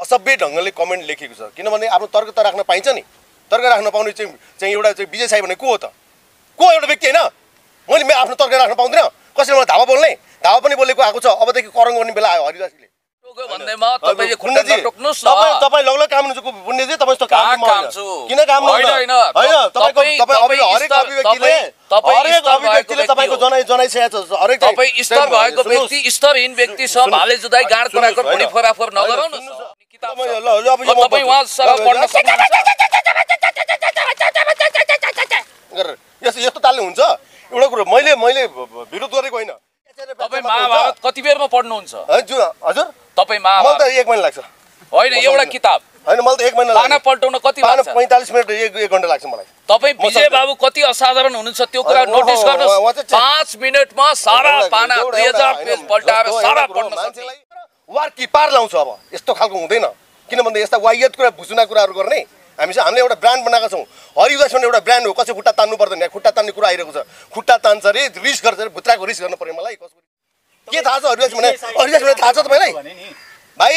असभ्य ढङ्गले कमेन्ट लेखेको छ किनभने आफ्नो तर्क त राख्न पाइन्छ नि तर्क राख्न पाउने चाहिँ एउटा चाहिँ विजय साई भने को हो त को एउटा व्यक्ति हैन मैले आफ्नो तर्क राख्न पाउँदिन कसैले मलाई धावा बोल्ने धावा पनि बोलेको आएको छ अबदेखि करङ गर्ने बेला आयो हरिदासले भन्दैमा तपाईले खुट्टा टोक्नुस् न तपाई लगलग काम गर्नुको पुण्यजी तपाई यस्तो काम किन काम होइन तपाई हरेक अभिव्यक्तिले तपाईको जनाइ छ हरेक तपाई स्तर भएको व्यक्ति स्तरहीन व्यक्ति छ भाले जुदाई गाड कराको भुडी फोराफोर नगराउनु किताब तपाई वहाँ सर पढ्न सक्नुहुन्छ यस्तो तालले हुन्छ एउटा कुरा मैले विरोध गरेको हैन तपाई महाभारत कति बेरमा पढ्नुहुन्छ हजुर तपाई मलाई त 1 महिना लाग्छ होइन एउटा किताब हैन मलाई त 1 महिना लाग्छ पाना पल्टाउन कति लाग्छ 45 मिनेट 1 घण्टा लाग्छ मलाई तपाई विजय बाबु कति असाधारण हुनुहुन्छ त्यो कुरा नोटिस गर्नुस् 5 मिनेटमा सारा पाना 2000 पेज पल्टाएर सारा पढ्न सक्छ वार कि पार लाउँछ अब यस्तो खालको हुँदैन किनभने यस्ता वायत कुरा भुसुना कुराहरु गर्ने हामीले एउटा ब्रान्ड बनाएको छौं हरिदास भन्ने एउटा ब्रान्ड हो कसै खुट्टा तान्नु पर्दैन खुट्टा तान्ने कुरा आइरहेको छ खुट्टा तान्छ रे रिस गर्छ रे भुत्राको रिस गर्न पर्यो मलाई कसको के थाहा छ हरिदास भने थाहा छ तपाईलाई भाइ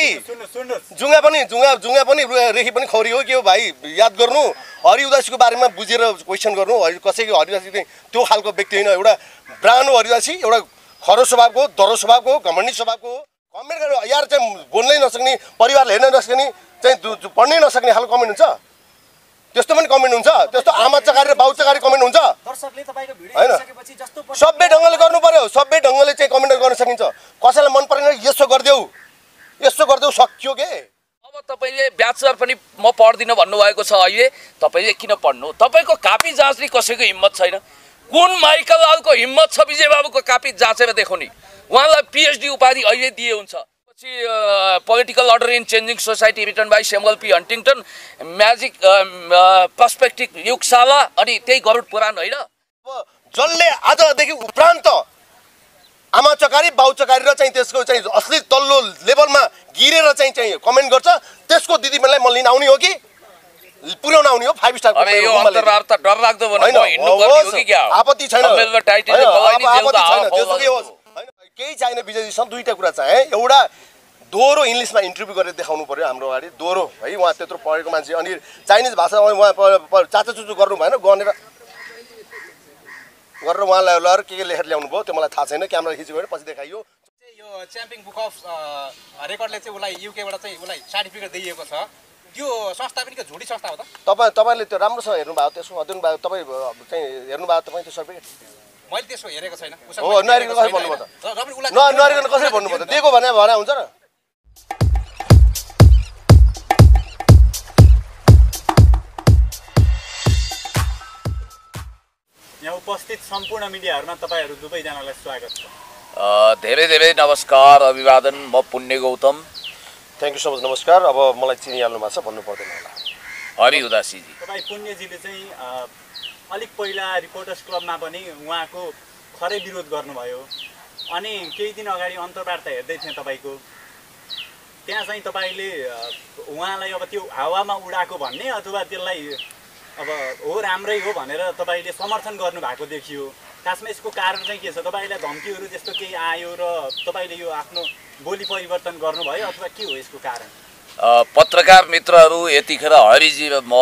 जुंगा पनि रेखी पनि खौरी हो के हो भाइ याद गर्नु हरिदासको बारेमा बुझेर क्वेशन गर्नु कसैको हरिदासी त्यो खालको व्यक्ति हैन एउटा ब्रान्ड हो हरिदासी एउटा खरो स्वभावको दरो स्वभावको घमण्डी स्वभावको कमेन्ट गर्नु यार चाहिँ बोल्नै नसक्ने परिवारले हेर्न नसक्ने चाहिँ पढ्नै नसक्ने खालको कमेन्ट हुन्छ त्यस्तो पनि कमेन्ट हुन्छ त्यस्तो आमा चकारी र बाउ चकारी कमेन्ट हुन्छ दर्शकले तपाईको भिडियो हेरिसकेपछि जस्तो सबै ढंगले गर्नु पर्यो सबै ढंगले चाहिँ कमेन्ट गर्न सकिन्छ कसैलाई मन परेन यसो गर्देऊ सक्यो के अब तपाईले ब्याचलर पनि म पढ्दिन भन्नु भएको छ अहिले तपाईले किन पढ्नु तपाईको कापी जाँच्ने कसैको हिम्मत छैन कुन माइकल लालको हिम्मत छ विजय बाबुको कापी जाँचेर देखाउने उहाँलाई पीएचडी उपाधि अहिले दिए हुन्छ Political Order in Changing Society written by Samuel P. Huntington, Magic Perspective युगशाला अनि त्यही गरुड पुराण हैन जसले आजदेखि उपरान्त आमा चकारी बाउ चकारी र चाहिँ त्यसको चाहिँ असली तल्लो लेभलमा गिरेर चाहिँ कमेन्ट गर्छ त्यसको दिदीबहिनीलाई म लिन आउने हो कि पुर्याउन आउने हो 5 स्टार अबे यो अन्तर्वार्ता डर लाग्दो भने म हिन्नु पर्ने हो कि क्या आपत्ति छैन मेरो टाइटल बोलाइनी जेल त त्यसो के हो हैन केही छैन विजयजी सँग दुईटा कुरा चाहिँ एउटा दोहोरो इंग्लिशमा इन्टरभ्यु गरेर देखाउनु पर्यो हाम्रो अगाडि दोहोरो है उहाँ त्यत्रो पढेको मान्छे अनि चाइनिज भाषा उहाँ चाचा चुचु गर्नु भएन गनेर गरेर उहाँलाई लर के लेखेर ल्याउनु भयो त्यो मलाई थाहा छैन क्यामेरा खिचेको भने पछि देखाइयो यो च्याम्पियन बुक अफ रेकर्डले चाहिँ उलाई युके बाट चाहिँ उलाई सर्टिफिकेट दिएको छ त्यो संस्था पनि के झुडी संस्था हो त तपाईले त्यो राम्रोसँग हेर्नु भयो त्यसो अध्ययन भयो तपाई चाहिँ हेर्नु भयो तपाई त्यो सर्टिफिकेट मैले त्यसो हेरेको छैन हो नहेरेको कसरी भन्नुभयो त नहेरेको कसरी भन्नुभयो त दिएको भने हुन्छ र यहाँ उपस्थित सम्पूर्ण मिडियाहरुमा तपाईहरु दुवैजनालाई स्वागत छ धेरै धेरै नमस्कार अभिवादन म पुण्य Gautam thank you so much नमस्कार अब मलाई चिनिहाल्नु भएको छ भन्नु पर्दैन होला हरि उदासी जी तपाई पुण्यजीले चाहिँ अलिक पहिला रिपोर्टर्स क्लबमा पनि उहाँको खरै विरोध गर्नुभयो अनि केही दिन अगाडि अन्तर्वार्ता हेर्दै थिए तपाईको त्यहाँ चाहिँ तपाईले उहाँलाई अब त्यो हावामा उडाको भन्ने अथवा त्यसलाई अब हो राम्रै हो भनेर तपाईले समर्थन गर्नु भएको देखियो खासमा यसको कारण चाहिँ के छ तपाईलाई धम्कीहरु जस्तो केही आयो र तपाईले यो आफ्नो बोली परिवर्तन गर्नुभयो अथवा के हो यसको कारण पत्रकार मित्रहरु यतिखेर हरिजी म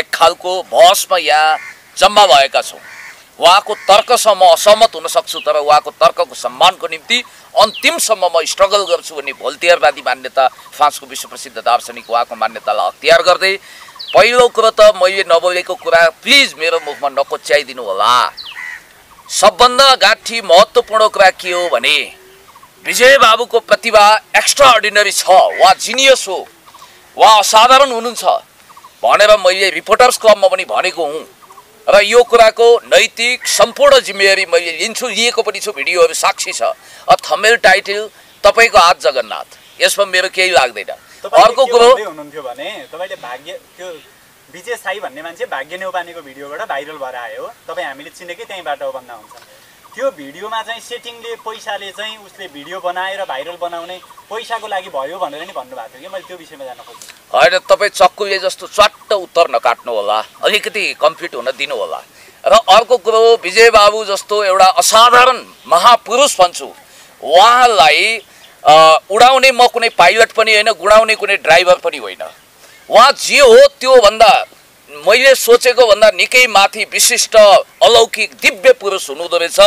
एक खालको बहसमा यहाँ जम्मा भएका छौं उहाँको तर्कसम्म असहमत हुन सक्छु तर उहाँको तर्कको सम्मानको निम्ति अन्तिमसम्म म स्ट्रगल गर्छु भन्ने भोल्टियरवादी मान्यता फ्रान्सको विश्वप्रसिद्ध दार्शनिक उहाँको मान्यतालाई अख्तियार गर्दै पहिलो कुरा त मैले नबोलेको कुरा प्लिज मेरो मुखमा नकोच्याइदिनु होला सबभन्दा गाठी महत्त्वपूर्ण कुरा के हो भने विजय बाबुको प्रतिभा एक्स्ट्राअर्डिनरी छ वा जिनियस हो वा असाधारण हुनुहुन्छ भनेर मैले रिपोर्टर्स क्लबमा पनि भनेको हुँ र यो कुराको नैतिक सम्पूर्ण जिम्मेवारी मैले लिएको पनि छु भिडियोहरु साक्षी छ थम्बनेल टाइटल तपाईको हात जगन्नाथ यसमा मेरो केही लाग्दैन अर्को कुरो हुनुहुन्थ्यो भने तपाईले भाग्य त्यो विजय साई भन्ने मान्छे भाग्य नेउपानेको भिडियोबाट भाइरल भएर आयो तपाई हामीले चिनेकै त्यहीबाट हो भन्दा हुन्छ त्यो भिडियोमा चाहिँ सेटिङले पैसाले चाहिँ उसले भिडियो बनाएर भाइरल बनाउने पैसाको लागि भयो भनेर नि भन्नु भएको थियो के मैले त्यो विषयमा जान्न खोजेँ हैन तपाई चक्कुले जस्तो चट्ट उत्तर नकाट्नु होला अलिकति कम्प्लिट हुन दिनु होला र अर्को कुरो विजय बाबु जस्तो एउटा असाधारण महापुरुष भन्छु उहाँलाई उडाउने म कुनै पाइलट पनि होइन, गुडाउने कुनै ड्राइभर पनि होइन। उहाँ जे हो त्यो भन्दा मैले सोचेको भन्दा निकै माथि विशिष्ट अलौकिक दिव्य पुरुष हुनुहुँदो रहेछ।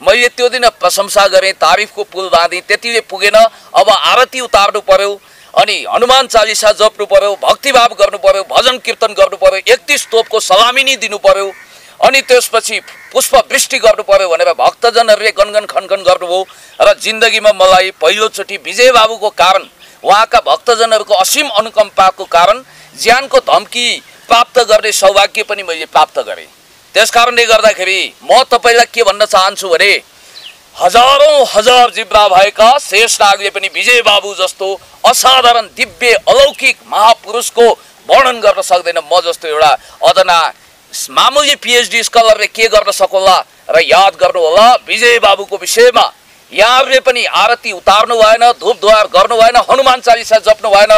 मैले त्यो दिन प्रशंसा गरेँ, तारिफको पुल बाँधेँ, त्यतिले पुगेन। अब आरती उतार्नु पर्यो, अनि हनुमान चालिसा जप्नु पर्यो, भक्तिभाव गर्नु पर्यो, भजन कीर्तन गर्नु पर्यो, 31 तोपको सलामी दिनु पर्यो, अनि त्यसपछि पुष्प वृष्टि गर्नु पर्यो भनेर भक्तजनहरूले गनगन खनखन गर्नुभयो। र जिन्दगीमा मलाई पहिलोचोटि विजय बाबुको कारण, उहाँका भक्तजनहरूको असीम अनुकम्पाको कारण ज्यानको धम्की प्राप्त गर्ने सौभाग्य पनि मैले प्राप्त गरेँ। त्यस कारणले गर्दाखेरि म तपाईँलाई के भन्न चाहन्छु भने हजारौं हजार जिब्रा भएका शेषनागले पनि विजय बाबु जस्तो असाधारण दिव्य अलौकिक महापुरुषको वर्णन गर्न सक्दैन। म जस्तो एउटा अदना मामुली PhD स्कलरले के गर्न सकोला र याद गर्नु होला विजय बाबुको विषयमा। यहाँहरूले पनि आरती उतार्नु भएन, धूप धुवार गर्नु भएन, हनुमान चालिसा जप्नु भएन,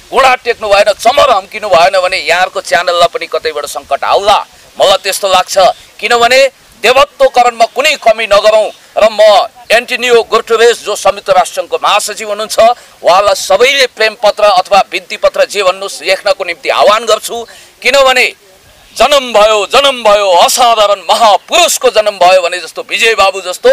घुँडा टेक्नु भएन, चमर हम्किनु भएन भने यहाँहरूको च्यानललाई पनि कतैबाट सङ्कट आउला। मलाई त्यस्तो लाग्छ, किनभने देवत्वकरणमा कुनै कमी नगरौँ। र म एन्टोनियो गुटेरेस जो संयुक्त राष्ट्रसङ्घको महासचिव हुनुहुन्छ, उहाँलाई सबैले प्रेम पत्र अथवा बिन्ती पत्र जे भन्नुहोस् लेख्नको निम्ति आह्वान गर्छु। किनभने जन्म भयो असाधारण महापुरुषको जन्म भयो भने जस्तो विजय बाबु जस्तो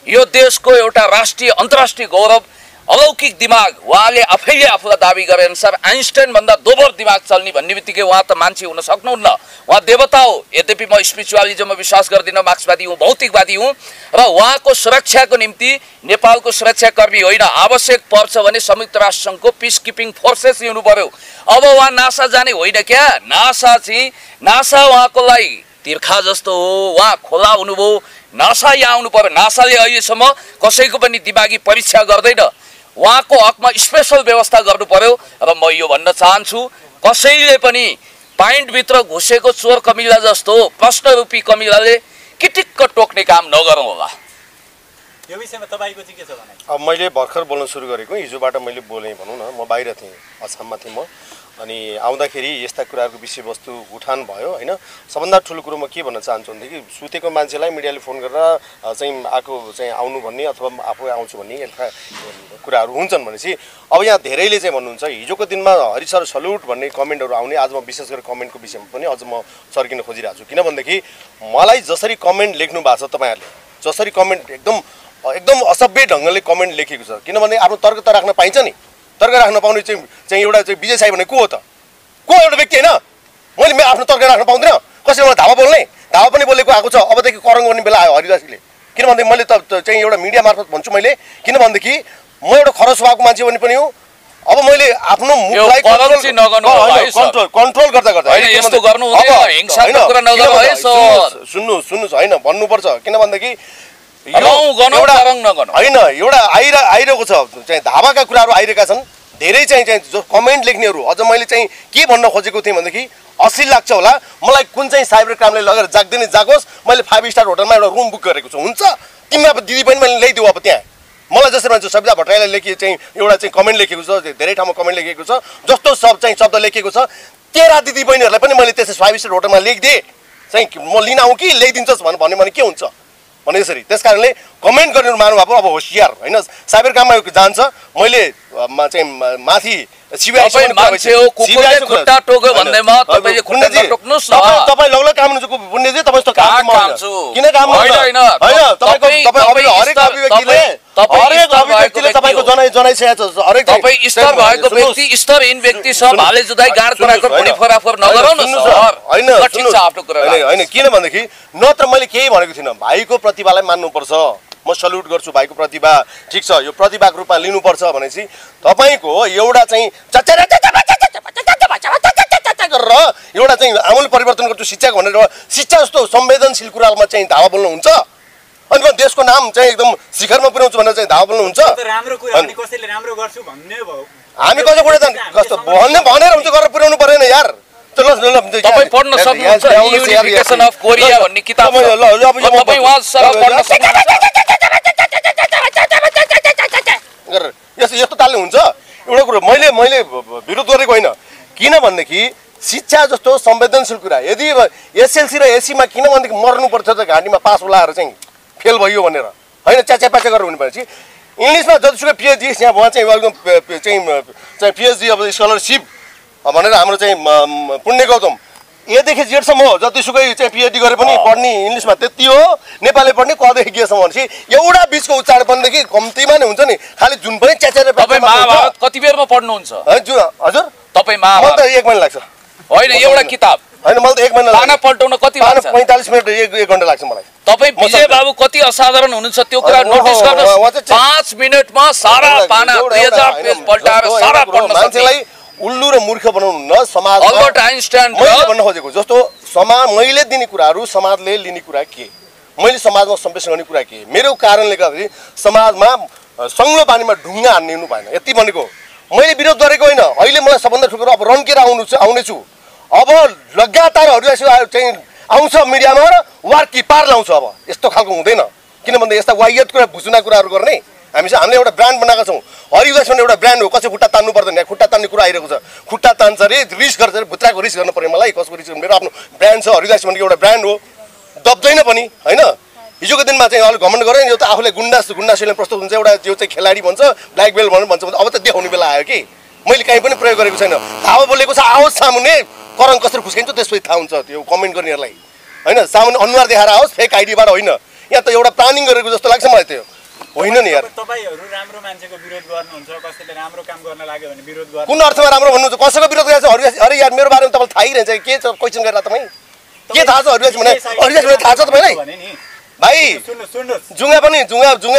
यो देशको एउटा राष्ट्रिय अन्तर्राष्ट्रिय गौरव अलौकिक दिमाग उहाँले आफैले आफूलाई दाबी गरे अनुसार आइन्स्टाइन भन्दा दोब्बर दिमाग चल्ने भन्ने बित्तिकै उहाँ त मान्छे हुन सक्नुहुन्न, उहाँ देवता हो। यद्यपि म स्पिरिचुअलिजममा विश्वास गर्दिनँ, मार्क्सवादी हुँ, भौतिकवादी हुँ, र उहाँको सुरक्षाको निम्ति नेपालको सुरक्षाकर्मी होइन, आवश्यक पर्छ भने संयुक्त राष्ट्रसङ्घको पिस किपिङ फोर्सेस हुनु पर्यो। अब उहाँ नासा जाने होइन क्या, नासा उहाँको लागि तिर्खा जस्तो हो, उहाँ खोला हुनुभयो, नासा यहाँ आउनु पर्यो। नासाले अहिलेसम्म कसैको पनि दिमागी परीक्षा गर्दैन, उहाँको हकमा स्पेसल व्यवस्था गर्नु पर्यो। र म यो भन्न चाहन्छु, कसैले पनि पाइन्टभित्र घुसेको चोर कमिला जस्तो प्रश्नरूपी कमिलाले किटिक्क टोक्ने काम नगरौँ होला। यो विषयमा तपाईँको चाहिँ के छ भने? अब मैले भर्खर बोल्न सुरु गरेको, हिजोबाट मैले बोलेँ भनौँ न। म बाहिर थिएँ, असममा थिएँ म, अनि आउँदाखेरि यस्ता कुराहरूको विषयवस्तु उठान भयो होइन। सबभन्दा ठुलो कुरो म के भन्न चाहन्छु भनेदेखि सुतेको मान्छेलाई मिडियाले फोन गरेर चाहिँ आउनु भन्ने अथवा आफू आउँछु भन्ने यस्ता कुराहरू हुन्छन् भनेपछि अब यहाँ धेरैले चाहिँ भन्नुहुन्छ हिजोको दिनमा हरि सर सल्युट भन्ने कमेन्टहरू आउने। आज म विशेष गरेर कमेन्टको विषयमा पनि अझ म सर्किन खोजिरहेको छु, किनभनेदेखि मलाई जसरी कमेन्ट लेख्नु भएको छ तपाईँहरूले, जसरी कमेन्ट एकदम असभ्य ढङ्गले कमेन्ट लेखेको छ, किनभने आफ्नो तर्क त राख्न पाइन्छ नि। तर्क राख्न पाउने चाहिँ एउटा विजय साई भने को हो त? को एउटा व्यक्ति होइन? मैले आफ्नो तर्क राख्न पाउँदिनँ? कसैले मलाई धावा बोल्ने? धावा पनि बोलेको आएको छ। अबदेखि करङ गर्ने बेला आयो हरिदासले, किनभनेदेखि मैले त चाहिँ एउटा मिडिया मार्फत भन्छु मैले, किनभनेदेखि म एउटा खर स्वभावको मान्छे भने पनि हो। अब मैले आफ्नो मुखलाई कन्ट्रोल गर्दा सुन्नुहोस् होइन भन्नुपर्छ, किनभनेदेखि होइन एउटा आइरहेको छ चाहिँ धावाका कुराहरू आइरहेका छन्। धेरै चाहिँ जो कमेन्ट लेख्नेहरू अझ मैले चाहिँ के भन्न खोजेको थिएँ भनेदेखि अश्लील लाग्छ होला मलाई, कुन चाहिँ साइबर क्राइमले लगेर जाग्दैन जागोस्, मैले 5 स्टार होटलमा एउटा रुम बुक गरेको छु, हुन्छ तिमीलाई अब दिदी पनि मैले ल्याइदिऊ। अब त्यहाँ मलाई जसरी मान्छे सविता भट्टराईलाई लेखिए चाहिँ एउटा चाहिँ कमेन्ट लेखेको छ, धेरै ठाउँमा कमेन्ट लेखेको छ, जस्तो शब्द लेखेको छ, तेरा दिदी बहिनीहरूलाई पनि मैले त्यसै 5 स्टार होटलमा लेखिदिएँ चाहिँ म लिन आउँ कि ल्याइदिन्छस् भन्यो भने के हुन्छ भने यसरी। त्यस कारणले कमेन्ट गर्ने महानुभाव अब होसियार होइन, साइबर क्राइममा जान्छ। मैले चाहिँ माथि तपाईँ लगल काम हुनुहुन्छ पुण्यजी, तपाईँ यस्तो काम किन काम होइन? हरेक अभिव्यक्तिले तपाईँको जनाइसकेको छ। हरेक तपाईँ स्तर भएको व्यक्ति स्तरहीन व्यक्ति छ, भाले जुदाई गाड कराको भुँडी फोराफोर नगरौँ न सर। होइन किन भनेदेखि नत्र मैले केही भनेको थिइनँ, भाइको प्रतिभालाई मान्नुपर्छ, म सल्युट गर्छु भाइको प्रतिभा, ठिक छ, यो प्रतिभाको रूपमा लिनुपर्छ भनेपछि तपाईँको एउटा चाहिँ गरेर एउटा चाहिँ आमूल परिवर्तन गर्छु शिक्षाको भनेर शिक्षा जस्तो संवेदनशील कुरामा चाहिँ धावा बोल्नुहुन्छ, अनि म देशको नाम चाहिँ एकदम शिखरमा पुर्याउँछु भनेर चाहिँ धावा बोल्नुहुन्छ। हामी कसै कुरा कस्तो भनेर हुन्छ गरेर पुर्याउनु परेन यार। तपाईँ पढ्न सक्नुहुन्छ युनिफिकेसन अफ कोरिया भन्ने किताब छ, तपाईँ वहाँ सर पढ्न यस्तो तालले हुन्छ। एउटा कुरो मैले विरोध गरेको होइन, किनभनेदेखि शिक्षा जस्तो संवेदनशील कुरा यदि एसएलसी र एसीमा किनभनेदेखि मर्नुपर्छ त घाँटीमा पास बोलाएर चाहिँ फेल भयो भनेर होइन, च्याच्याप्याच्या गरेर हुने भनेपछि इङ्ग्लिसमा जतिसुकै पिएचडी यहाँ उहाँ चाहिँ एकदम चाहिँ पिएचडी अब स्कलरसिप भनेर हाम्रो चाहिँ पुण्य गौतम एदेखि जेडसम्म हो जतिसुकै चाहिँ पिएचडी गरे पनि पढ्ने इङ्ग्लिसमा त्यति हो नेपाली पढ्ने कदेखि गेसम्म भनेपछि एउटा बिचको उच्चारणदेखि कम्तीमा नै हुन्छ नि खालि जुन पनि च्याचेर तपाईँ महाभारत कति बेरमा पढ्नुहुन्छ हजुर तपाईँ मलाई महाभारत त 1 महिना लाग्छ होइन एउटा किताब होइन मलाई त 1 महिना पाना पल्टाउन कति लाग्छ 45 मिनट 1 घन्टा लाग्छ मलाई तपाईँ विजय बाबु कति असाधारण हुनुहुन्छ त्यो कुरा नोटिस गर्नुहोस् 5 मिनेटमा सारा पाना 2000 पेज पल्टाएर सारा पढ्न सक्छ मान्छेलाई उल्लु र मूर्ख बनाउनु न समाज अल्बर्ट आइन्स्टाइन मैले भन्न खोजेको जस्तो समाज मैले दिने कुराहरू समाजले लिने कुरा के मैले समाजमा सम्प्रेषण गर्ने कुरा के मेरो कारणले गर्दाखेरि समाजमा सङ्लो पानीमा ढुङ्गा हान्नु भएन यति भनेको मैले विरोध गरेको होइन अहिले मलाई सबभन्दा ठुलो अब रन्केर आउनेछु अब लगातार हरिवासी चाहिँ आउँछ मिडियामा र वार कि पार लाउँछ अब यस्तो खालको हुँदैन किनभने यस्ता वाहियात कुरा भुजुना कुराहरू गर्ने हामीले एउटा ब्रान्ड बनाएका छौँ हरिवास भन्ने एउटा ब्रान्ड हो कसै खुट्टा तान्नु पर्दैन खुट्टा तान्ने कुरा आइरहेको छ खुट्टा तान्छ अरे रिस गर्छ अरे भुत्राको रिस गर्नु पर्यो मलाई कसको रिस मेरो आफ्नो ब्रान्ड छ हरिवास भनेको एउटा ब्रान्ड हो दब्दैन पनि होइन हिजोको दिनमा चाहिँ अलिक घमण्ड गरेँ यो त आफूले गुन्डासुले प्रस्तुत हुन्छ एउटा जो चाहिँ खेलाडी भन्छ ब्ल्याक बेल्ट भनेर भन्छ अब त देखाउने बेला आयो कि मैले कहीँ पनि प्रयोग गरेको छैन थाहा बोलेको छ आओस् सामुने करङ कसरी खुस्किन्छ त्यसपछि थाहा हुन्छ त्यो कमेन्ट गर्नेहरूलाई होइन सामुने अनुहार देखाएर आओस् फेक आइडीबाट होइन यहाँ त एउटा प्लानिङ गरेको जस्तो लाग्छ मलाई त्यो होइन नि यार तपाईहरु राम्रो मान्छेको विरोध गर्नुहुन्छ कसैले राम्रो काम गर्न लाग्यो भने विरोध गर्नु कुन अर्थमा राम्रो भन्नुहुन्छ कसैको विरोध गरेछ हरिवास अरे यार मेरो बारेमा तपाईलाई थाहै रहेछ के छ क्वेशन गरेर तपाईँ के थाहा छ हरिवास भने थाहा छ तपाईलाई भाइ जुङ्गा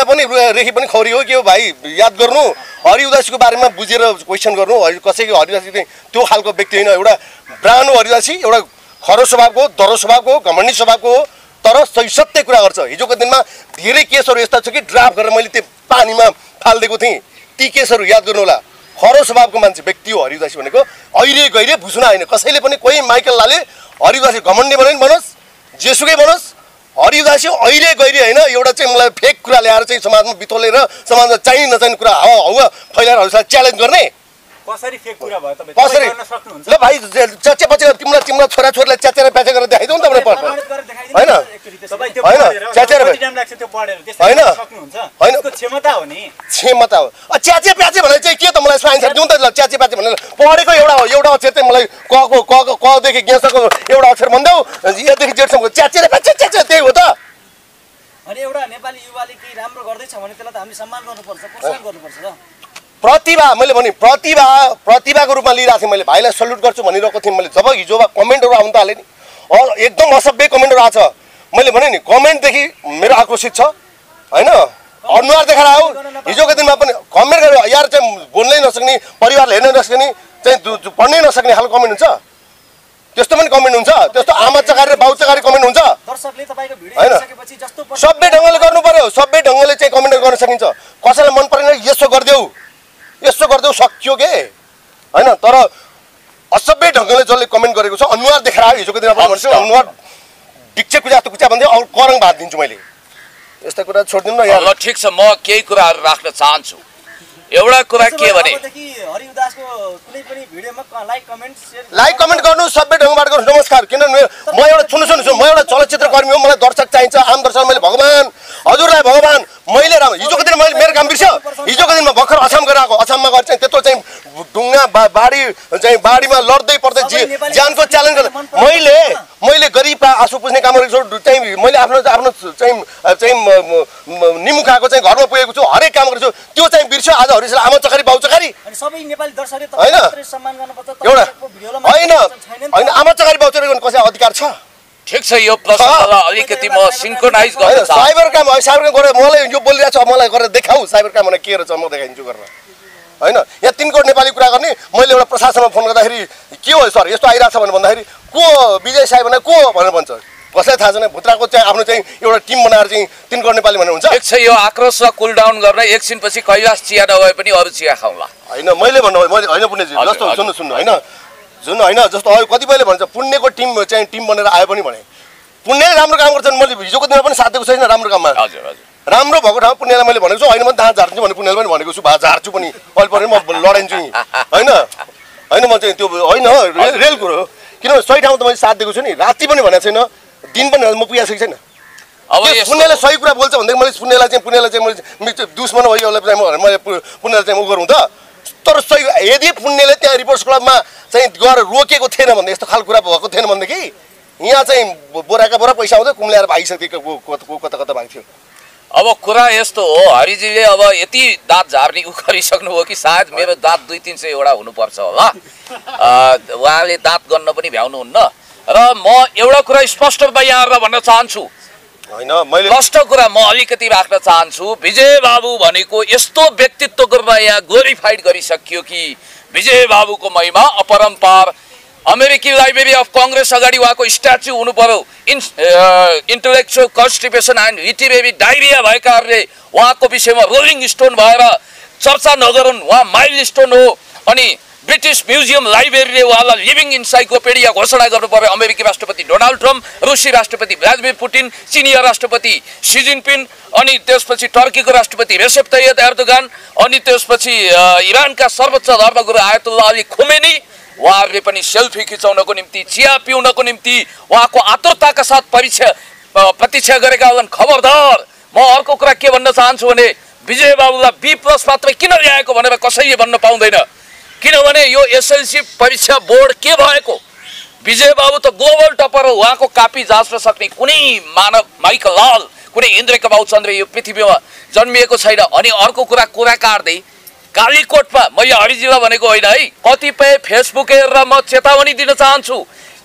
पनि रेखी पनि खौरी हो के हो भाइ याद गर्नु हरि उदासीको बारेमा बुझेर क्वेसन गर्नु कसैको हरिवासी चाहिँ त्यो खालको व्यक्ति होइन एउटा ब्रान्ड हो हरिवासी एउटा खरो स्वभावको दरो स्वभावको घमण्डी स्वभावको हो तर सही सत्य कुरा गर्छ हिजोको दिनमा धेरै केसहरू यस्ता छ कि ड्राफ्ट गरेर मैले त्यो पानीमा फालिदिएको थिएँ ती केसहरू याद गर्नु होला खरो स्वभावको मान्छे व्यक्ति हो हरिवासी भनेको अहिले गइरे भुसुना होइन कसैले पनि कोही माइकल लाले हरिवासी घमण्डी भने बनोस् जेसुकै बनोस् हरिवासी अहिले गइरे होइन एउटा चाहिँ मलाई फेक कुरा ल्याएर चाहिँ समाजमा बितोलेर समाजमा चाहिने नचाहिने कुरा हावा फैलाएर हरिवासीलाई च्यालेन्ज गर्ने कसरी फेक कुरा भयो तपाईँ कसरी गर्न सक्नुहुन्छ ल भाइ च्याचे पछि तिम्रो छोराछोरीलाई च्याचेर प्याचे गरेर देखाइदिउँ न तपाईँ होइन तपाई त्यो होइन, पढेर च्याचेर कति टाइम लाग्छ त्यो पढेर होइन, त्यसरी गर्न सक्नुहुन्छ होइन। त्यसको क्षमता हो नि क्षमता हो च्याचे प्याचे भनेर चाहिँ के त मलाई यसमा आन्सर दिउँ त च्याचे प्याचे भनेर पढेको एउटा अक्षर चाहिँ मलाई कदेखि गेसको एउटा अक्षर भन्देऊ यदेखि जेठसम्मको च्याचे र प्याचे च्याचे त्यही हो त अनि एउटा नेपाली युवाले केही राम्रो गर्दैछ भने त्यसलाई त हामीले सम्मान गर्नुपर्छ प्रोत्साहन गर्नुपर्छ र प्रतिभा मैले भने प्रतिभाको रूपमा लिइरहेको थिएँ मैले भाइलाई सल्युट गर्छु भनिरहेको थिएँ मैले जब हिजोमा कमेन्टहरू आउनु थालेँ नि एकदम असभ्य कमेन्टहरू आएको छ मैले भने नि कमेन्टदेखि मेरो आक्रोशित छ होइन अनुहार देखाएर आऊ हिजोको दिनमा पनि कमेन्ट गरेर यार चाहिँ बोल्नै नसक्ने परिवारले हेर्नै नसक्ने चाहिँ पढ्नै नसक्ने खालको कमेन्ट हुन्छ त्यस्तो पनि कमेन्ट हुन्छ त्यस्तो आमा चकारी र बाउ चकारी कमेन्ट हुन्छ दर्शकले तपाईको भिडियो हेरिसकेपछि जस्तो सबै ढङ्गले गर्नु पर्यो सबै ढङ्गले चाहिँ कमेन्ट गर्न सकिन्छ कसैलाई मन परेन यसो गरिदेऊ सकियो के होइन तर असभ्य ढङ्गले जसले कमेन्ट गरेको छ अनुहार देखाएर आयो हिजोको दिनमा पनि भन्छु अनुहार डिक्चे कुचा भन्दै अरू करङ भात दिन्छु मैले यस्ता कुरा छोडिदिनु न यार ल ठिक छ म केही कुराहरू राख्न चाहन्छु एउटा कुरा के भने हरि उदासको कुनै पनि भिडियोमा लाइक कमेन्ट गर्नु सबै ढङ्गबाट गर्नु नमस्कार किनभने म एउटा सुन्नु म एउटा चलचित्र कर्मी हो मलाई दर्शक चाहिन्छ आम दर्शक मैले भगवान् हजुरलाई भगवान् मैले हिजोको दिन मैले मेरो काम बिर्स्यो हिजोको दिनमा भर्खर असम गएर आएको असममा गएर चाहिँ त्यत्रो चाहिँ ढुङ्गा बाढीमा लड्दै पर्दै ज्यानको च्यालेन्ज गर्दा मैले गरिब आँसु पुज्ने काम गरेको छु चाहिँ मैले आफ्नो चाहिँ निमुखाको चाहिँ घरमा पुगेको छु हरेक काम गरेको छु त्यो चाहिँ बिर्स्यो आज हरिसले आमा चकारी बाउ चकारी सबै नेपाली दर्शकले होइन सम्मान गर्नुपर्छ होइन आमा चकारी बाउ चकारी गर्ने कसैलाई अधिकार छ ठिक छ यो प्रश्नलाई अलिकति म सिन्क्रोनाइज गर्न चाहन्छु साइबर काम गरेर मलाई यो बोलिरहेको छ मलाई गरेर देखाऊ साइबर काम भने के रहेछ म देखाइदिन्छु गरेर होइन यहाँ 3 करोड नेपाली कुरा गर्ने मैले एउटा प्रशासनमा फोन गर्दाखेरि के हो सर यस्तो आइरहेको छ भनेर भन्दाखेरि को विजय साई भने को भनेर भन्छ कसलाई थाहा छैन भुत्राको चाहिँ आफ्नो चाहिँ एउटा टिम बनाएर चाहिँ 3 करोड नेपाली भनेर हुन्छ ठिक छ यो आक्रोशलाई कुल डाउन गर्न एकछिनपछि कैलाश चिया नभए पनि अरू चिया खाउँला होइन मैले होइन पुण्यजी जस्तो सुन्नु होइन जस्तो अब कतिपयले भन्छ पुण्यको टिम बनेर आयो पनि भने पुण्यले राम्रो काम गर्छन् मैले हिजोको दिनमा पनि साथ दिएको छैन राम्रो काममा हजुर राम्रो भएको ठाउँमा पुण्यलाई मैले भनेको छु होइन म दाँत झार्छु भने पुण्यले पनि भनेको छु झार्छु पनि अहिले पनि म लडाइन्छु नि होइन म चाहिँ त्यो होइन रेल कुरो किनभने सही ठाउँमा त मैले साथ दिएको छु नि राति पनि भनेको छैन दिन पनि म पुगेको छैन अब के यस्तो- पुण्यले सही कुरा बोल्छ भने मैले पुण्यलाई चाहिँ मैले दुश्मन भयो उसलाई मैले पुण्यलाई चाहिँ उ गरौँ त। तर सही यदि पुण्यले त्यहाँ रिपोर्ट्स क्लबमा चाहिँ गएर रोकेको थिएन भने यस्तो खालको कुरा भएको थिएन भनेदेखि यहाँ चाहिँ बोराका बोरा पैसा आउँदै कुम्ल्याएर भागिसकेको कता कता भएको थियो। अब कुरा यस्तो हो, हरिजीले अब यति दाँत झार्ने उ गरिसक्नु हो कि सायद मेरो दाँत 200-300 हुनुपर्छ होला। उहाँले दाँत गर्न पनि भ्याउनुहुन्न र म एउटा कुरा स्पष्ट रूपमा यहाँहरूलाई भन्न चाहन्छु। होइन मैले प्रष्ट कुरा म अलिकति राख्न चाहन्छु। विजय बाबु भनेको यस्तो व्यक्तित्वको रूपमा यहाँ ग्लोरिफाइड गरिसकियो कि विजय बाबुको महिमा अपरम्पार। अमेरिकी लाइब्रेरी अफ कङ्ग्रेस अगाडि उहाँको स्ट्याच्यु हुनु पर्यो। इन्टेलेक्चुअल कन्स्टिपेसन एन्ड हिटिबेबी डायरिया भएकाहरूले उहाँको विषयमा रोलिङ स्टोन भएर चर्चा नगरून्, उहाँ माइल स्टोन हो। अनि ब्रिटिस म्युजियम लाइब्रेरीले उहाँलाई लिभिङ इन्साइक्लोपेडिया घोषणा गर्नु पर्यो। अमेरिकी राष्ट्रपति डोनाल्ड ट्रम्प, रुसी राष्ट्रपति भ्लादिमिर पुटिन, चिनिया राष्ट्रपति सी जिनपिङ, अनि त्यसपछि टर्कीको राष्ट्रपति रेसेप तय्यब एर्दोगान, अनि त्यसपछि इरानका सर्वोच्च धर्मगुरु आयतुल्लाह अली खोमेनी, उहाँहरूले पनि सेल्फी खिचाउनको निम्ति, चिया पिउनको निम्ति उहाँको आतुरताका साथ प्रतीक्षा गरेका हुन्। खबरदार, म अर्को कुरा के भन्न चाहन्छु भने विजय बाबुलाई B+ मात्रै किन ल्याएको भनेर कसैले भन्न पाउँदैन। किनभने यो एसएलसी परीक्षा बोर्ड के भएको? विजय बाबु त ग्लोबल टपर हो। उहाँको कापी जाँच्न सक्ने कुनै मानव माइकल लाल, कुनै इन्द्रका बाबुचन्द्र यो पृथ्वीमा जन्मिएको छैन। अनि अर्को कुरा काट्दै कालीकोटमा मैले हरिजीलाई भनेको होइन है, कतिपय फेसबुक हेरेर म चेतावनी दिन चाहन्छु।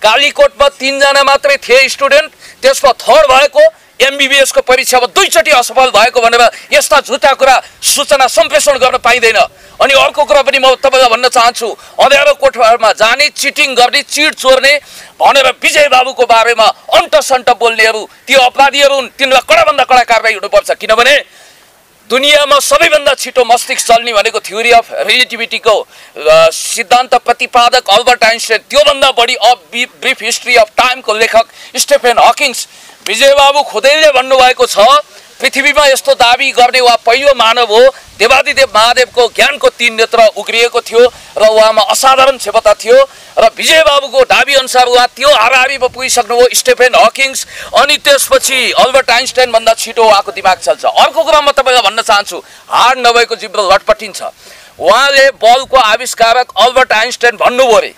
कालीकोटमा 3 जना मात्रै थिए स्टुडेन्ट, त्यसमा थर्ड भएको, MBBS को परीक्षामा 2 चोटि असफल भएको भनेर यस्ता झुटा कुरा सूचना सम्प्रेषण गर्न पाइँदैन। अनि अर्को कुरा पनि म तपाईलाई भन्न चाहन्छु, अँध्यारो कोठामा जाने, चिटिङ गर्ने, चिट चोर्ने भनेर विजय बाबुको बारेमा अन्टसन्ट बोल्नेहरू ती अपराधीहरू हुन्। तिनीलाई कडाभन्दा कडा कारबाही हुनुपर्छ। किनभने दुनियाँमा सबैभन्दा छिटो मस्तिष्क चल्ने भनेको थ्योरी अफ रिलेटिभिटीको सिद्धान्त प्रतिपादक अल्बर्ट आइन्स्टाइन, त्योभन्दा बढी अ ब्रिफ हिस्ट्री अफ टाइमको लेखक स्टेफेन हकिङ्स। विजय बाबु खुदैले भन्नुभएको छ, पृथ्वीमा यस्तो दाबी गर्ने वा पहिलो मानव हो। देवादिदेव महादेवको ज्ञानको 3 नेत्र उग्रिएको थियो र उहाँमा असाधारण क्षमता थियो र विजय बाबुको दाबी अनुसार उहाँ त्यो हाराहारीमा पुगिसक्नुभयो। स्टेफेन हकिङ्स अनि त्यसपछि अल्बर्ट आइन्स्टाइन भन्दा छिटो उहाँको दिमाग चल्छ। अर्को कुरा म तपाईँलाई भन्न चाहन्छु, हाड नभएको जिब्रो लटपटिन्छ। उहाँले बलको आविष्कारक अल्बर्ट आइन्स्टाइन भन्नुभयो रे,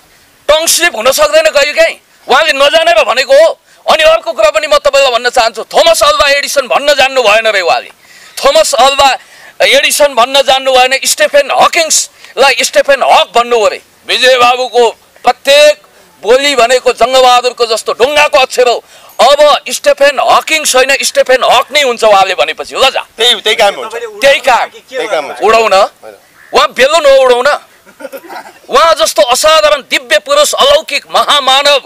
टङ स्लिप हुन सक्दैन कहिलेकाहीँ, उहाँले नजानेर भनेको हो। अनि अर्को कुरा पनि म तपाईँलाई भन्न चाहन्छु, थोमस अल्वा एडिसन भन्न जान्नु भएन रे उहाँले। थोमस अल्वा एडिसन भन्न जान्नु भएन, स्टेफेन हकिङ्सलाई स्टेफेन हक भन्नुभयो रे। विजय बाबुको प्रत्येक बोली भनेको जङ्गबहादुरको जस्तो ढुङ्गाको अक्षर हो। अब स्टेफेन हकिङ्स होइन, स्टेफेन हक नै हुन्छ उहाँले भनेपछि। ल जा, त्यही काम हुन्छ, त्यही काम उडाउन, उहाँ बेलुन हो उडाउन। उहाँ जस्तो असाधारण दिव्य पुरुष, अलौकिक महामानव,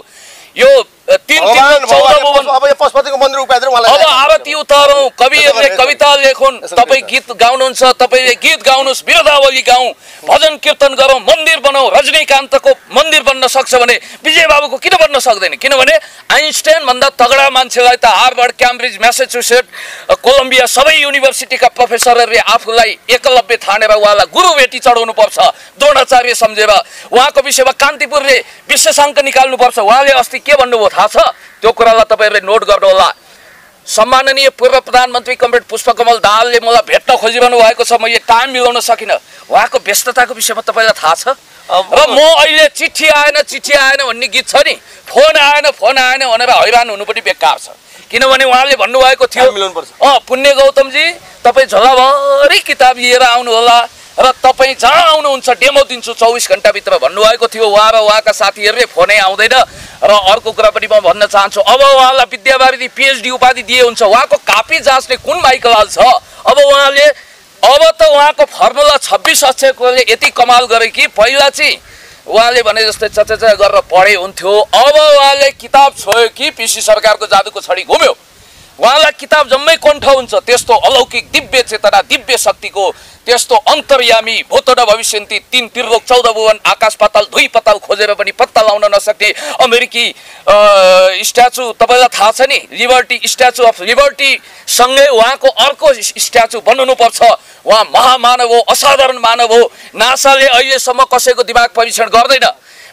यो 3-14 भुवन। अब यो पशुपतिको मन्दिर उपाधि उहाँलाई अब आरती उतारौँ, कविहरूले कविता लेखुन्, तपाईँ गीत गाउनुहुन्छ, तपाईँले गीत गाउनुहोस्, बिरदावली गाउँ, भजन कीर्तन गरौँ, मन्दिर बनाऊ। रजनीकान्तको मन्दिर बन्न सक्छ भने विजय बाबुको किन बन्न सक्दैन? किनभने आइन्स्टाइन भन्दा तगडा मान्छेलाई त हार्वर्ड, क्याम्ब्रिज, म्यासाचुसेट, कोलम्बिया सबै युनिभर्सिटीका प्रोफेसरहरूले आफूलाई एकलव्य ठानेर उहाँलाई गुरु भेटी चढाउनु पर्छ, द्रोणाचार्य सम्झेर। उहाँको विषयमा कान्तिपुरले विशेषाङ्क निकाल्नुपर्छ। उहाँले अस्ति के भन्नुभयो थाहा छ? त्यो कुरालाई तपाईँहरूले नोट गर्नुहोला। सम्माननीय पूर्व प्रधानमन्त्री कमरेड पुष्पकमल दाहालले मलाई भेट्न खोजिरहनु भएको छ, मैले टाइम मिलाउन सकिनँ। उहाँको व्यस्तताको विषयमा तपाईँलाई थाहा छ? र म अहिले चिठी आएन भन्ने गीत छ नि, फोन आएन भनेर हैरान हुनु पनि बेकार छ। किनभने उहाँले भन्नुभएको थियो, पुण्य गौतमजी तपाईँ झोलाभरि किताब लिएर आउनु होला र तपाईँ जहाँ आउनुहुन्छ डेमो दिन्छु 24 घण्टाभित्र भन्नुभएको थियो। उहाँ र उहाँका साथीहरूले फोनै आउँदैन। र अर्को कुरा पनि म भन्न चाहन्छु, अब उहाँलाई विद्यावारिधि PhD उपाधि दिए हुन्छ। उहाँको कापी जाँच्ने कुन माइकलाल छ? अब त उहाँको फर्मुला 26 अक्षरकोले यति कमाल गरे कि पहिला चाहिँ उहाँले भने जस्तै चचा गरेर पढे हुन्थ्यो। अब उहाँले किताब छोयो कि PC सरकारको जादुको छडी घुम्यो। उहाँलाई किताब जम्मै कण्ठ हुन्छ। त्यस्तो अलौकिक दिव्य चेतना, दिव्य शक्तिको त्यस्तो अन्तर्यामी भूतोड भविष्यन्ती 3 त्रिलोक 14 भुवन आकाश पाताल धुई पाताल खोजेर पनि पत्ता लाउन नसक्ने अमेरिकी स्ट्याचु तपाईँलाई थाहा छ नि, लिबर्टी, स्ट्याचु अफ लिबर्टी सँगै उहाँको अर्को स्ट्याचु बन्नुपर्छ। उहाँ महामानव हो, असाधारण मानव हो। नासाले अहिलेसम्म कसैको दिमाग परीक्षण गर्दैन।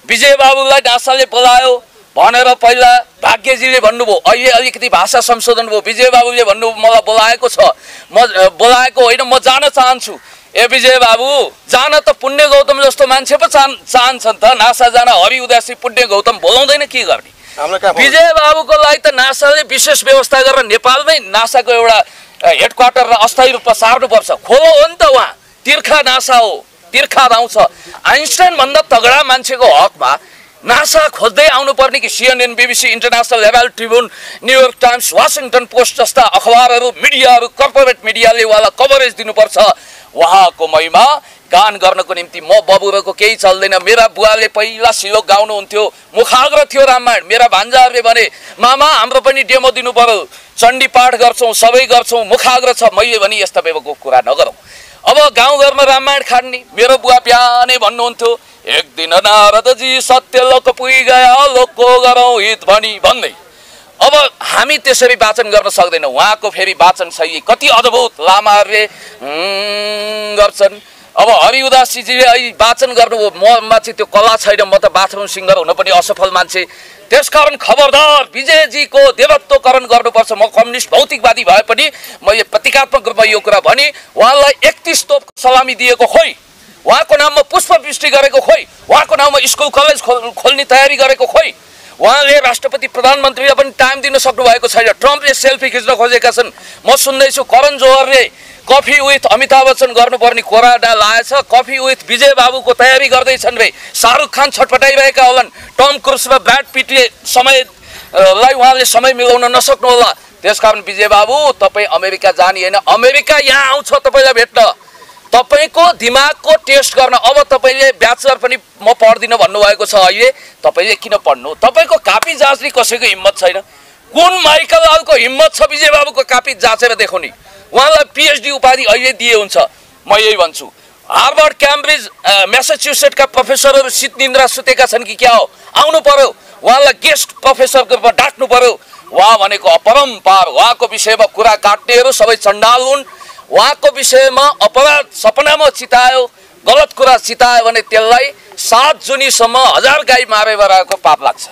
विजय बाबुलाई नासाले बोलायो, भनेर पहिला भाग्यजीले भन्नुभयो। अहिले अलिकति भाषा संशोधन भयो। विजय बाबुले भन्नुभयो मलाई बोलाएको छ, म बोलाएको होइन, म जान चाहन्छु। ए विजय बाबु जान त पुण्य गौतम जस्तो मान्छे पो चाहन्छन् त। नासा जान हरि उदासी पुण्य गौतम बोलाउँदैन के गर्ने? विजय बाबुको लागि त नासाले विशेष व्यवस्था गरेर नेपालमै नासाको एउटा हेडक्वार्टर र अस्थायी रूपमा सार्नुपर्छ। खोलो हो नि त, उहाँ तिर्खा नासा हो, तिर्खा आउँछ। आइन्स्टाइन भन्दा तगडा मान्छेको हकमा नासा खोज्दै आउनुपर्ने कि CNN, BBC, International Herald Tribune, New York Times, Washington Post जस्ता अखबारहरू, मिडियाहरू, कर्पोरेट मिडियाले उहाँलाई कभरेज दिनुपर्छ। उहाँको महिमा गान गर्नको निम्ति म बबुरको केही चल्दैन। मेरा बुवाले पहिला श्लोक गाउनुहुन्थ्यो, मुखाग्र थियो रामायण। मेरा भान्जाहरूले भने मामा हाम्रो पनि डेमो दिनु पर्यो, चण्डी पाठ गर्छौँ, सबै गर्छौँ, मुखाग्र छ। मैले भने यस्ता बेबको कुरा नगरौँ। अब गाउँघरमा रामायण खान्ने मेरो बुवा बिहानै भन्नुहुन्थ्यो, एक दिन नारदजी सत्य लोक पुगी गया, लोकको गरौँ हित भनी भन्दै। अब हामी त्यसरी वाचन गर्न सक्दैनौँ। उहाँको फेरि वाचन शैली कति अद्भुत, लामाहरूले गर्छन्। अब हरि उदासीजीले अहिले वाचन गर्नुभयो, ममा चाहिँ त्यो कला छैन, म त बाथरुम सिङ्गर हुन पनि असफल मान्छे। त्यसकारण खबरदार विजयजीको देवत्वकरण गर्नुपर्छ। म कम्युनिस्ट भौतिकवादी भए पनि मैले प्रतीकात्मक रूपमा यो कुरा भने। उहाँलाई 31 तोप सलामी दिएको खोइ, उहाँको नाममा पुष्पवृष्टि गरेको खोइ, उहाँको नाममा स्कुल कलेज खोल्ने तयारी गरेको खोइ। उहाँले राष्ट्रपति प्रधानमन्त्रीलाई पनि टाइम दिन सक्नु भएको छैन। ट्रम्पले सेल्फी खिच्न खोजेका छन्। म सुन्दैछु करण जोहरले कफी विथ अमिताभ बच्चन गर्नुपर्ने कोराडा लाएछ, कफी विथ विजय बाबुको तयारी गर्दैछन् रे। शाहरुख खान छटपटाइरहेका होलान्। टम क्रुज र ब्राड पिटले समयलाई उहाँले समय मिलाउन नसक्नु होला। त्यसकारण विजय बाबु तपाईँ अमेरिका जाने होइन, अमेरिका यहाँ आउँछ तपाईँलाई भेट्न, तपाईँको दिमागको टेस्ट गर्न। अब तपाईँले ब्याचलर पनि म पढ्दिनँ भन्नुभएको छ, अहिले तपाईँले किन पढ्नु? तपाईँको कापी जाँच्ने कसैको हिम्मत छैन। कुन माइकल लालको हिम्मत छ विजय बाबुको कापी जाँचेर देखाउने? उहाँलाई PhD उपाधि अहिले दिए हुन्छ। म यही भन्छु। हार्वर्ड, क्याम्ब्रिज, म्यासाचुसेट्सका प्रोफेसरहरू निन्द्रा सुतेका छन् कि क्या हो? आउनु पर्यो, उहाँलाई गेस्ट प्रोफेसरको रूपमा डाक्नु पर्यो। उहाँ भनेको अपरम्पार, उहाँको विषयमा कुरा काट्नेहरू सबै चण्डाल हुन्। उहाँको विषयमा अपराध सपनामा चितायो, गलत कुरा चितायो भने त्यसलाई 7 जुनीसम्म 1000 गाई मारेर रहेको पाप लाग्छ।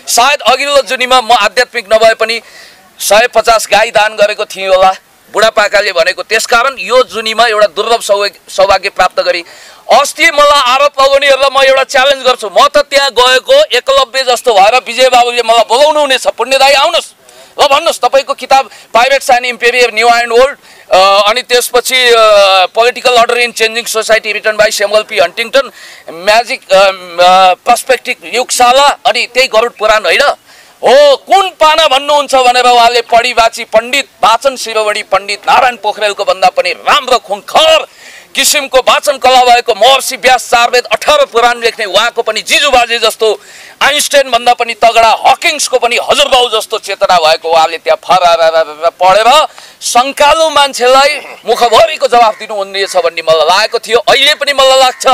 सायद अघिल्लो जुनीमा म आध्यात्मिक नभए पनि 150 गाई दान गरेको थिएँ होला बुढापाकाले भनेको। त्यसकारण यो जुनीमा एउटा दुर्लभ सौभाग्य प्राप्त गरी अस्ति मलाई आरोप लगाउनेहरूलाई म एउटा च्यालेन्ज गर्छु। म त त्यहाँ गएको एकलव्य जस्तो भएर विजय बाबुले मलाई बोलाउनु हुनेछ। पुण्यदायी आउनुहोस्, ल भन्नुहोस् तपाईँको किताब Pirates and Emperor New and Old, अनि त्यसपछि Political Order in Changing Society written by Samuel P Huntington, magic perspective युगशाला, अनि त्यही गरुड पुराण होइन हो। कुन पाना भन्नुहुन्छ भनेर उहाँले पढी बाची पण्डित वाचन शिरोमणि पण्डित नारायण पोखरेलको भन्दा पनि राम्रो खुङखर किसिमको वाचन कला भएको महर्षि व्यास 4 वेद 18 पुराण लेख्ने उहाँको पनि जिजुबाजे जस्तो, आइन्स्टाइन भन्दा पनि तगडा, हकिङ्सको पनि हजुरबाउ जस्तो चेतना भएको उहाँले त्यहाँ फरार पढेर शङ्कालु मान्छेलाई मुखभरिको जवाफ दिनुहुनेछ भन्ने मलाई लागेको थियो। अहिले पनि मलाई लाग्छ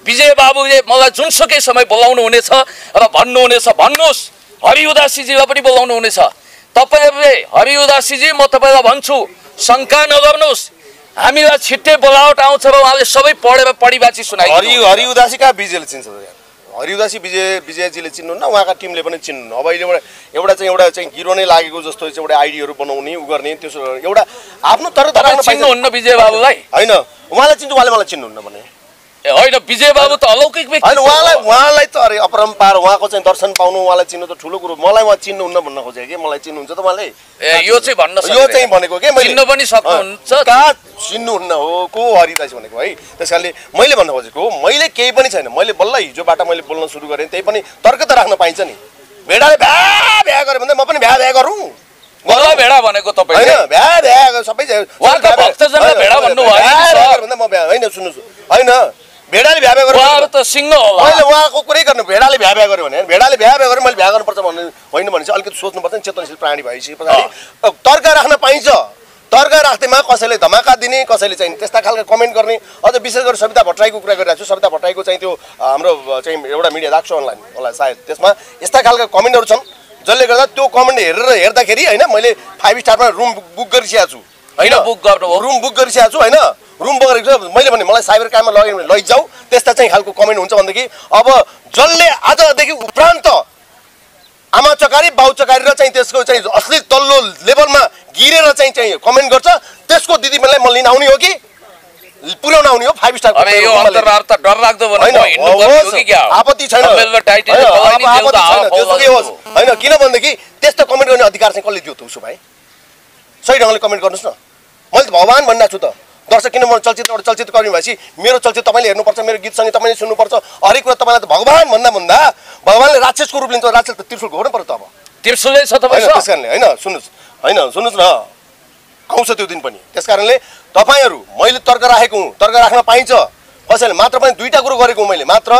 विजय बाबुले मलाई जुनसुकै समय बोलाउनु हुनेछ र भन्नुहुनेछ, भन्नुहोस् हरि उदासीजीलाई पनि बोलाउनु हुनेछ। तपाईँहरूले हरि उदासीजी म तपाईँलाई भन्छु, शङ्का नगर्नुहोस्, हामीलाई छिट्टै बोलावट आउँछ र उहाँले सबै पढेर पढिबाची सुनाइदिनु। हरि उदासी कहाँ विजयले चिन्छ? हरि उदासी विजयजीले चिन्नुहुन्न, उहाँका टिमले पनि चिन्नुहुन्न। अब अहिले एउटा चाहिँ गिरो नै लागेको जस्तो चाहिँ एउटा आइडियाहरू बनाउने उ गर्ने, त्यसो एउटा आफ्नो तरह चिन्नुहुन्न विजय बाबुलाई? होइन, उहाँलाई चिन्छु, उहाँले मलाई चिन्नुहुन्न भने होइन। विजय बाबु त अलौकिक व्यक्ति होइन, उहाँलाई त अरे अपरम्पार, उहाँको चाहिँ दर्शन पाउनु, उहाँलाई चिन्नु त ठुलो कुरो। मलाई उहाँ चिन्नुहुन्न भन्न खोजेको कि मलाई चिन्नुहुन्छ त उहाँले? यो चाहिँ भन्न यो चाहिँ भनेको के मैले चिन्न पनि सक्नुहुन्छ, कहाँ चिन्नुहुन्न हो को हरिदास भनेको है। त्यस कारणले मैले भन्न खोजेको मैले केही पनि छैन। मैले बल्ल हिजोबाट मैले बोल्न सुरु गरेँ, त्यही पनि तर्क त राख्न पाइन्छ नि। भेडाले भ्या गऱ्यो भने म पनि भ्या गरौँ। मलाई भेडा भनेको तपाईँले होइन, भ्या सबै उहाँका भक्तजनलाई भेडा भन्नुभयो म भ्या होइन, सुन्नुहोस्, होइन भेडाले भ्या गर्यो उहाँहरू त सिंह होला। मैले उहाँको कुरै गर्नु, भेडाले भ्या गर्यो भने भेडाले भ्या गरेर मैले भ्या गर्नुपर्छ भन्ने होइन भने चाहिँ अलिकति सोच्नुपर्छ नि। चेतनशील प्राणी भएपछि पछाडि तर्क राख्न पाइन्छ। तर्क राख्दैमा कसैले धमाका दिने, कसैले चाहिँ त्यस्ता खालको कमेन्ट गर्ने। अझ विशेष गरी सविता भट्टराईको कुरा गरिरहेको छु। सविता भट्टराईको चाहिँ त्यो हाम्रो चाहिँ एउटा मिडिया राख्छु अनलाइन होला सायद, त्यसमा यस्ता खालका कमेन्टहरू छन् जसले गर्दा त्यो कमेन्ट हेर्दाखेरि होइन मैले 5 स्टारमा रुम बुक गरिसकेको छु होइन, बुक गर्नु रुम बुक गरिसकेको छु होइन, रुम बुक गरेको मैले भने मलाई साइबर क्राइममा लगेर लैजाऊ। त्यस्ता चाहिँ खालको कमेन्ट हुन्छ भनेदेखि अब जसले आजदेखि उपरान्त आमा चकारी बाउ चकारी र चाहिँ त्यसको चाहिँ असली तल्लो लेभलमा गिरेर चाहिँ कमेन्ट गर्छ त्यसको दिदीबहिनीलाई म लिन आउने हो कि पुर्याउन आउने हो 5 स्टार अरे यो अन्तर्वार्ता डरलाग्दो भन्नु हिँड्नु पर्ने हो कि क्या हो आपत्ति छैन हैन किन भन्दाखेरि त्यस्तो कमेन्ट गर्ने अधिकार चाहिँ कसले दियो त उसो भए सही ढङ्गले कमेन्ट गर्नुस् न मैले त भगवान भन्ना छु त दर्शक किन म चलचित्र कर्मी भएपछि मेरो चलचित्र तपाईँले हेर्नुपर्छ मेरो गीत सङ्गीत तपाईँले सुन्नुपर्छ हरेक कुरा तपाईँलाई त भगवान भन्दा भगवानले राक्षसको रूप लिन्छ राक्षस त त्रिशूल घोर्नु पर्यो त अब त्रिशूलै छ तपाईँ त्यस कारणले सुन्नुहोस् न आउँछ त्यो दिन पनि त्यस कारणले तपाईँहरू मैले तर्क राखेको हुँ तर्क राख्न पाइन्छ कसैले मात्र पनि दुईटा कुरो गरेको हुँ मैले मात्र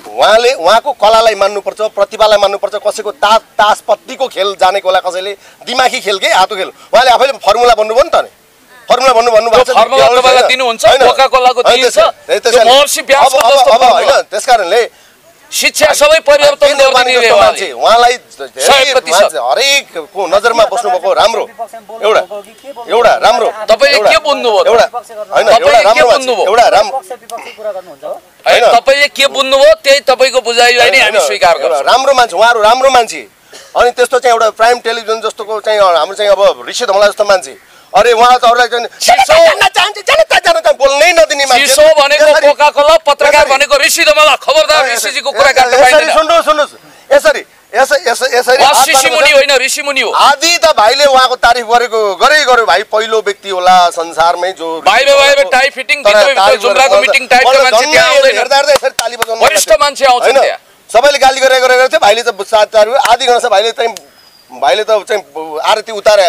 उहाँको कलालाई मान्नुपर्छ प्रतिभालाई मान्नुपर्छ कसैको तासपत्तीको खेल जानेको होला कसैले दिमागी खेल के हातको खेल उहाँले आफैले फर्मुला भन्नुभयो नि त फर्मुला भन्नुभएको छ फर्मुला तपाईलाई दिनुहुन्छ कोका कोलाको दिन्छ त्यो मर्सी ब्याज अब हैन त्यसकारणले शिक्षा सबै परिवर्तन गर्ने उहाँलाई हरेकको नजरमा बस्नु भएको राम्रो एउटा राम्रो तपाईले के बुझ्नुभयो एउटा राम्रो तपाईले के बुझ्नुभयो त्यही तपाईको बुझाइलाई नै हामी स्वीकार गर्छौं राम्रो मान्छे उहाँहरु राम्रो मान्छे अनि त्यस्तो चाहिँ एउटा प्राइम टेलिभिजन जस्तोको चाहिँ हाम्रो चाहिँ अब ऋषि धमला जस्तो मान्छे अरे उहाँ त अरूलाई बोल्नै नदिने मान्छे शिशो भनेको कोका कोला पत्रकार भनेको ऋषि धमला खबरदार ऋषिजीको कुरा काट्नु पाइदैन सुन्नुस् यसरी ऋषि मुनि होइन ऋषि मुनि हो आदि त भाइले उहाँको तारिफ गरेको भाइ पहिलो व्यक्ति होला संसारमै जो बाहिर टाइ फिटिङ भित्र जुम्राको मिटिङ टाइपको मान्छे त्यहाँ आउँदैन हेर्दा यसरी ताली बजाउनु वरिष्ठ मान्छे आउँछ त्यहाँ सबैले गाली गरेको थियो भाइले त आदि घण्टा भाइले त चाहिँ आरती उतारे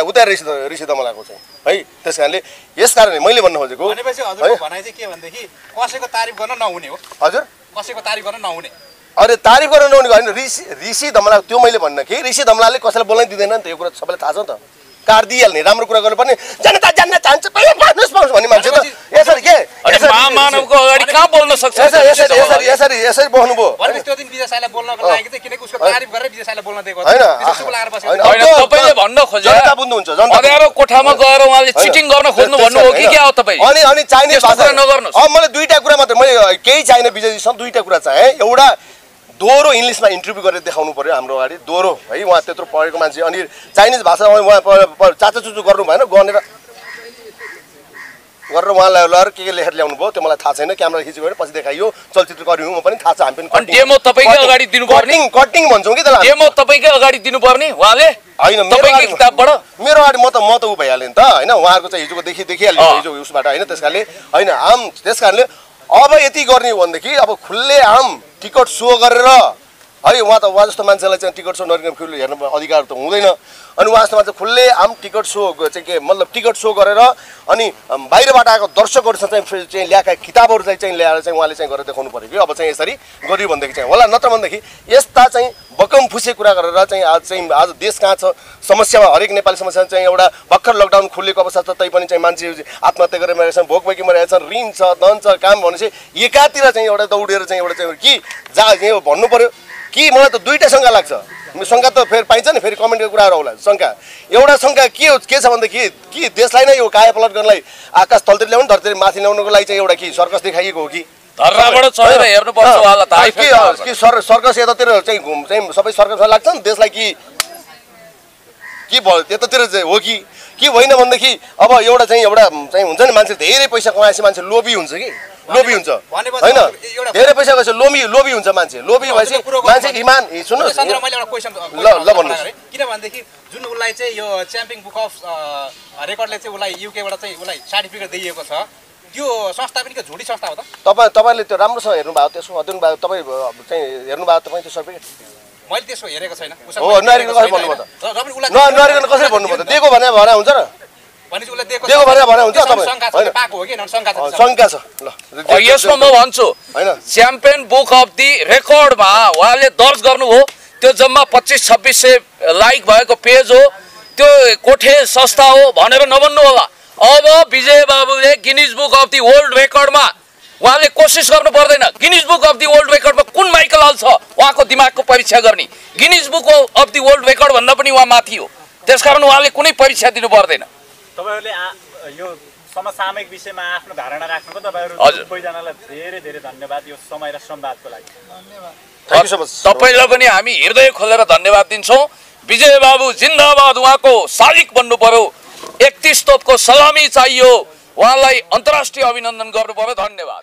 ऋषि धमलाको चाहिँ है त्यस कारणले यस कारणले मैले भन्न खोजेको भनेपछि हजुरको भनाइ चाहिँ के भन्देखि कसैको तारिफ गर्न नहुने हो हजुर कसैको तारिफ गर्न नहुने अरे तारिफ गर्न नहुने होइन ऋषि धमला त्यो मैले भन्न कि ऋषि धमलाले कसैलाई बोल्नै दिँदैन नि त यो कुरा सबैलाई थाहा छ नि त कार दिइहाल्ने राम्रो कुरा गर्नुपर्ने जनता जान्न चाहन्छ पहिले पाउनुहोस् भन्ने मान्छे त यसरी के मानवको अगाडि कहाँ बोल्न सक्छ यसरी बस्नुभयो त्यो दिन विजय साईलाई बोल्नको लागि चाहिँ किनकि उसको तारिफ गरेर विजय साईलाई बोल्न दिएको होइन तपाईले भन्न खोजे जनता बुझ्नुहुन्छ जनता अँध्यारो कोठामा गएर उहाँले चिटिङ गर्न खोज्नु भन्नु हो कि क्या हो तपाईँ अनि चाहिने भाषा नगर्नुहोस् अब मैले दुईटा कुरा मात्र मैले केही चाहिने विजयजीसँग दुईटा कुरा चाहे एउटा दोहोरो इङ्ग्लिसमा इन्टरभ्यू गरेर देखाउनु पर्यो हाम्रो अगाडि दोहोरो है उहाँ त्यत्रो पढेको मान्छे अनि चाइनिज भाषा उहाँ चाचाचुचु गर्नु भएन गरेर उहाँलाई लहर के लेखेर ल्याउनु भयो त्यो मलाई थाहा छैन क्यामेरा खिचेको पछि देखाइयो चलचित्र कर्मी म पनि थाहा छ हामी पनि डेमो तपाईकै अगाडि दिनुपर्ने कटिङ भन्छौँ कि त्यसलाई डेमो तपाईकै अगाडि दिनुपर्ने उहाँले होइन तपाईकै किताबबाट मेरो अगाडि म त उ भइहाल्यो नि त होइन उहाँहरूको चाहिँ हिजोको देखिहाल्यो हिजो उसबाट होइन त्यस कारणले होइन त्यस कारणले अब यति गर्ने हो भनेदेखि अब खुल्ले आम टिकट सो गरेर है उहाँ जस्तो मान्छेलाई चाहिँ टिकट सो नगरिकन हेर्नु अधिकार त हुँदैन अनि उहाँ जस्तो मान्छे खुल्ले आम टिकट सो चाहिँ के मतलब टिकट सो गरेर अनि बाहिरबाट आएको दर्शकहरूसँग चाहिँ ल्याएका किताबहरू चाहिँ ल्याएर चाहिँ उहाँले चाहिँ गरेर देखाउनु पऱ्यो कि अब चाहिँ यसरी गरियो भनेदेखि चाहिँ होला नत्र भनेदेखि यस्ता चाहिँ बकम फुसे कुरा गरेर चाहिँ आज देश कहाँ छ समस्यामा हरेक नेपाली समस्या चाहिँ एउटा भर्खर लकडाउन खुलेको अवस्था छ तैपनि चाहिँ मान्छे आत्महत्या गरेर मरेका छन् भोकभोकी मरेका छन् ऋण छ धन छ काम भनेपछि एकातिर चाहिँ एउटा दौडेर चाहिँ एउटा चाहिँ कि जहाँ भन्नु पर्यो कि मलाई त दुईटा शङ्का लाग्छ शङ्का त फेरि पाइन्छ नि फेरि कमेन्टको कुराहरू आउला शङ्का एउटा शङ्का के छ भनेदेखि कि देशलाई नै यो कायापलट गर्नलाई आकाश तलतिर ल्याउनु धरतिर माथि ल्याउनुको लागि चाहिँ एउटा कि सर्कस देखाइएको हो कि धर्राबाट चढेर हेर्नुपर्छ होला त कि सर्कस यतातिर चाहिँ सबै सर्कसमा लाग्छ नि देशलाई कि भयो त्यतातिर चाहिँ हो कि होइन भनेदेखि अब एउटा चाहिँ हुन्छ नि मान्छे धेरै पैसा कमाएपछि मान्छे लोभी हुन्छ कि लोभी हुन्छ होइन धेरै पैसा गएपछि लोभी हुन्छ मान्छे लोभी भएपछि मान्छे इमान सुन्नुहोस् मैले एउटा क्वेसन ल भन्नुहोस् किन भनेदेखि जुन उसलाई चाहिँ यो च्याम्पियन बुक अफ रेकर्डले चाहिँ उसलाई युकेबाट चाहिँ उसलाई सर्टिफिकेट दिएको छ त्यो संस्था पनि के झुडी संस्था हो त तपाईँले त्यो राम्रोसँग हेर्नुभएको त्यसको अध्ययन भएको तपाईँ चाहिँ हेर्नुभएको तपाईँ त्यो सर्टिफिकेट मैले त्यसको हेरेको छैन हो नहेरेको कसरी भन्नुभयो त नहेरेको कसरी भन्नुभयो त दिएको भने हुन्छ र दिएको भने हुन्छ तपाईँ शङ्का छ ल यसमा म भन्छु च्याम्पियन बुक अफ दि रेकर्डमा उहाँले दर्ज गर्नुभयो त्यो जम्मा 25-2600 लाइक भएको पेज हो त्यो कोठे संस्था हो भनेर नभन्नु होला अब विजय बाबुले Guinness Book of the World रेकर्डमा उहाँले कोसिस गर्नु पर्दैन Guinness Book of the World रेकर्डमा कुन माइकल हल छ उहाँको दिमागको परीक्षा गर्ने Guinness Book of the World Record भन्दा पनि उहाँ माथि हो त्यसकारण उहाँले कुनै परीक्षा दिनु पर्दैन तपाईहरुले यो समसामयिक विषयमा आफ्नो धारणा राख्नुको तपाईँहरू हजुर। सबैजनालाई धेरै धेरै धन्यवाद यो समय र संवादको लागि। Thank you so much. तपाईँलाई पनि हामी हृदय खोलेर धन्यवाद दिन्छौँ। विजय बाबु जिन्दाबाद, उहाँको शालिक बन्नु पर्यो, 31 तोपको सलामी चाहियो, उहाँलाई अन्तर्राष्ट्रिय अभिनन्दन गर्नु पर्यो। धन्यवाद।